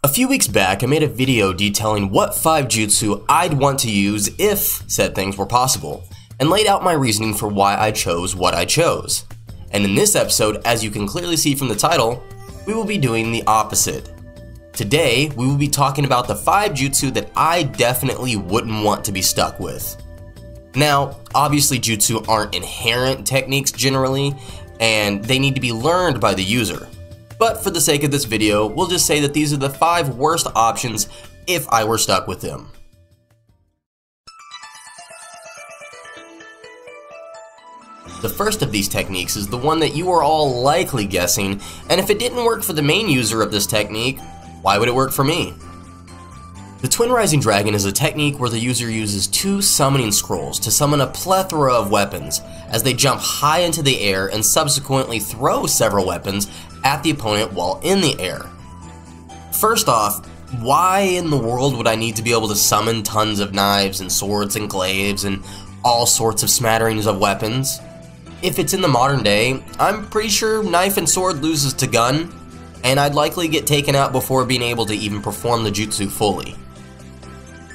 A few weeks back, I made a video detailing what 5 jutsu I'd want to use if said things were possible, and laid out my reasoning for why I chose what I chose. And in this episode, as you can clearly see from the title, we will be doing the opposite. Today, we will be talking about the 5 jutsu that I definitely wouldn't want to be stuck with. Now, obviously jutsu aren't inherent techniques generally, and they need to be learned by the user. But for the sake of this video, we'll just say that these are the 5 worst options if I were stuck with them. The first of these techniques is the one that you are all likely guessing, and if it didn't work for the main user of this technique, why would it work for me? The Twin Rising Dragon is a technique where the user uses 2 summoning scrolls to summon a plethora of weapons as they jump high into the air and subsequently throw several weapons at the opponent while in the air. First off, why in the world would I need to be able to summon tons of knives and swords and glaives and all sorts of smatterings of weapons? If it's in the modern day, I'm pretty sure knife and sword loses to gun, and I'd likely get taken out before being able to even perform the jutsu fully.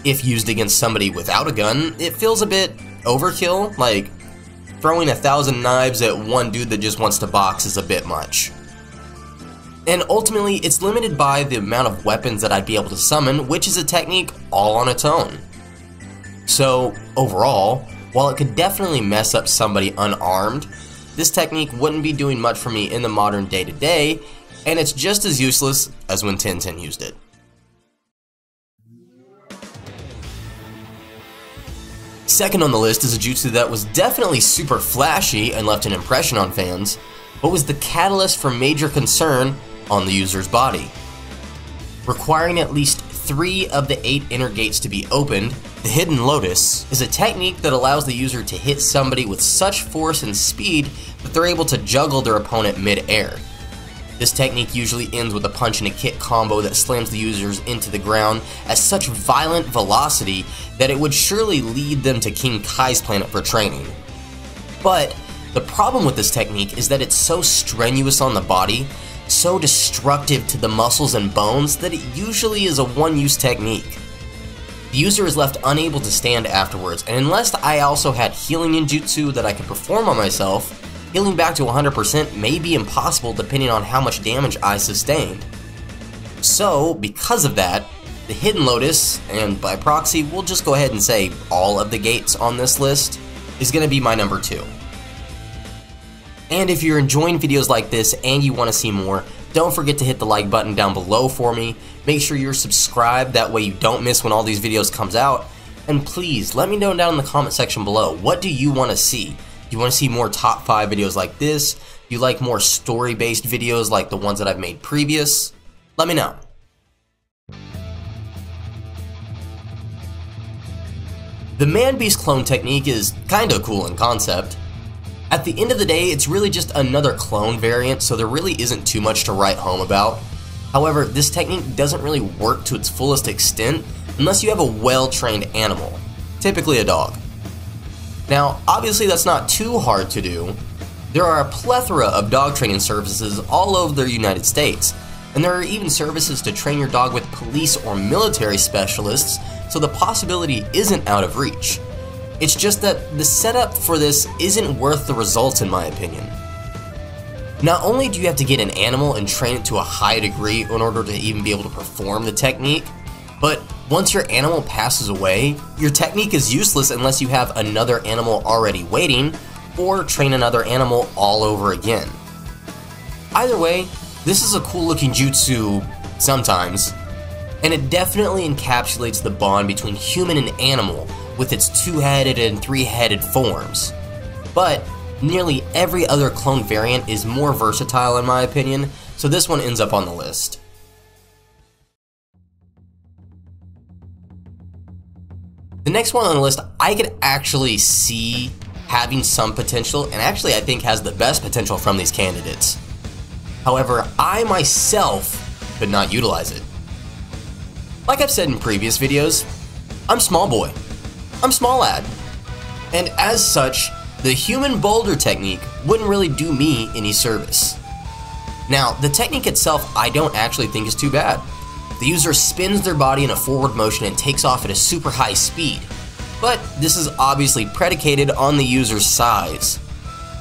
If used against somebody without a gun, it feels a bit overkill, like throwing 1,000 knives at one dude that just wants to box is a bit much. And ultimately, it's limited by the amount of weapons that I'd be able to summon, which is a technique all on its own. So, overall, while it could definitely mess up somebody unarmed, this technique wouldn't be doing much for me in the modern day-to-day, and it's just as useless as when Tintin used it. Second on the list is a jutsu that was definitely super flashy and left an impression on fans, but was the catalyst for major concern on the user's body. Requiring at least 3 of the 8 inner gates to be opened, the Hidden Lotus is a technique that allows the user to hit somebody with such force and speed that they're able to juggle their opponent mid-air. This technique usually ends with a punch and a kick combo that slams the users into the ground at such violent velocity that it would surely lead them to King Kai's planet for training. But the problem with this technique is that it's so strenuous on the body, so destructive to the muscles and bones, that it usually is a one-use technique. The user is left unable to stand afterwards, and unless I also had healing ninjutsu that I could perform on myself, healing back to 100% may be impossible depending on how much damage I sustained. So, because of that, the Hidden Lotus, and by proxy, we'll just go ahead and say all of the gates on this list, is going to be my number 2. And if you're enjoying videos like this and you want to see more, don't forget to hit the like button down below for me. Make sure you're subscribed, that way you don't miss when all these videos comes out. And please, let me know down in the comment section below, what do you want to see? Do you want to see more top 5 videos like this? Do you like more story-based videos like the ones that I've made previous? Let me know. The Man-Beast clone technique is kinda cool in concept. At the end of the day, it's really just another clone variant, so there really isn't too much to write home about. However, this technique doesn't really work to its fullest extent unless you have a well-trained animal, typically a dog. Now, obviously that's not too hard to do. There are a plethora of dog training services all over the United States, and there are even services to train your dog with police or military specialists, so the possibility isn't out of reach. It's just that the setup for this isn't worth the results in my opinion. Not only do you have to get an animal and train it to a high degree in order to even be able to perform the technique, but once your animal passes away, your technique is useless unless you have another animal already waiting, or train another animal all over again. Either way, this is a cool looking jutsu sometimes, and it definitely encapsulates the bond between human and animal with its 2-headed and 3-headed forms. But nearly every other clone variant is more versatile in my opinion, so this one ends up on the list. The next one on the list I could actually see having some potential, and actually I think has the best potential from these candidates. However, I myself could not utilize it. Like I've said in previous videos, I'm small boy. I'm small lad. And as such, the human Boulder technique wouldn't really do me any service. Now, the technique itself I don't actually think is too bad. The user spins their body in a forward motion and takes off at a super high speed. But this is obviously predicated on the user's size.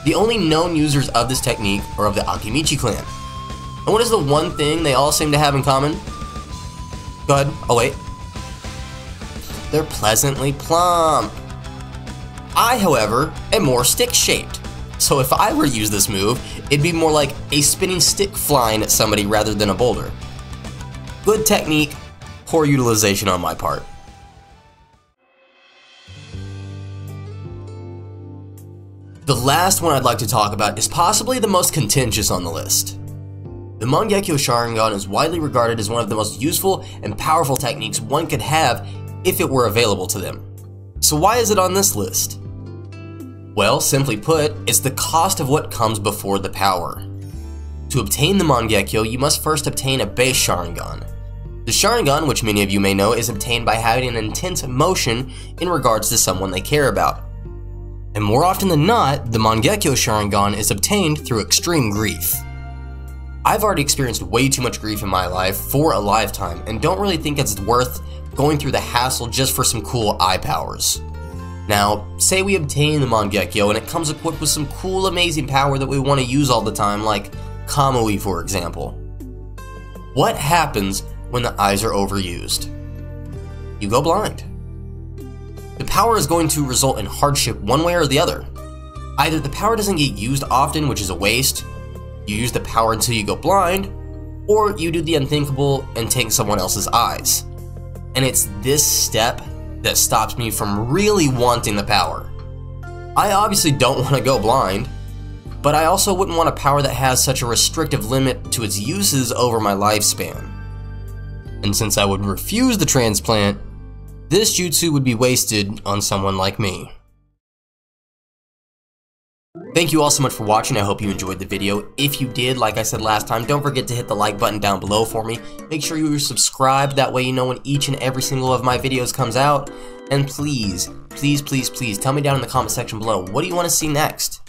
The only known users of this technique are of the Akimichi clan. And what is the one thing they all seem to have in common? Go ahead. Oh wait. They're pleasantly plump. I, however, am more stick-shaped. So if I were to use this move, it'd be more like a spinning stick flying at somebody rather than a boulder. Good technique, poor utilization on my part. The last one I'd like to talk about is possibly the most contentious on the list. The Mongekyo Sharingan is widely regarded as one of the most useful and powerful techniques one could have if it were available to them. So why is it on this list? Well, simply put, it's the cost of what comes before the power. To obtain the Mongekyo, you must first obtain a base Sharingan. The Sharingan, which many of you may know, is obtained by having an intense emotion in regards to someone they care about. And more often than not, the Mongekyo Sharingan is obtained through extreme grief. I've already experienced way too much grief in my life for a lifetime, and don't really think it's worth going through the hassle just for some cool eye powers. Now, say we obtain the Mongekyo and it comes equipped with some cool, amazing power that we want to use all the time, like Kamui for example. What happens when the eyes are overused? You go blind. The power is going to result in hardship one way or the other. Either the power doesn't get used often, which is a waste, you use the power until you go blind, or you do the unthinkable and take someone else's eyes. And it's this step that stops me from really wanting the power. I obviously don't want to go blind, but I also wouldn't want a power that has such a restrictive limit to its uses over my lifespan. And since I would refuse the transplant, this jutsu would be wasted on someone like me. Thank you all so much for watching. I hope you enjoyed the video. If you did, like I said last time, don't forget to hit the like button down below for me. Make sure you're subscribed, that way you know when each and every single of my videos comes out. And please, please, please, please tell me down in the comment section below, what do you want to see next?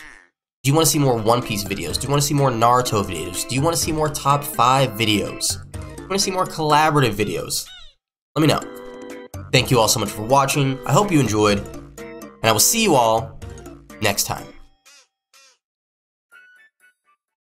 Do you want to see more One Piece videos? Do you want to see more Naruto videos? Do you want to see more top 5 videos? Do you want to see more collaborative videos? Let me know. Thank you all so much for watching. I hope you enjoyed, and I will see you all next time.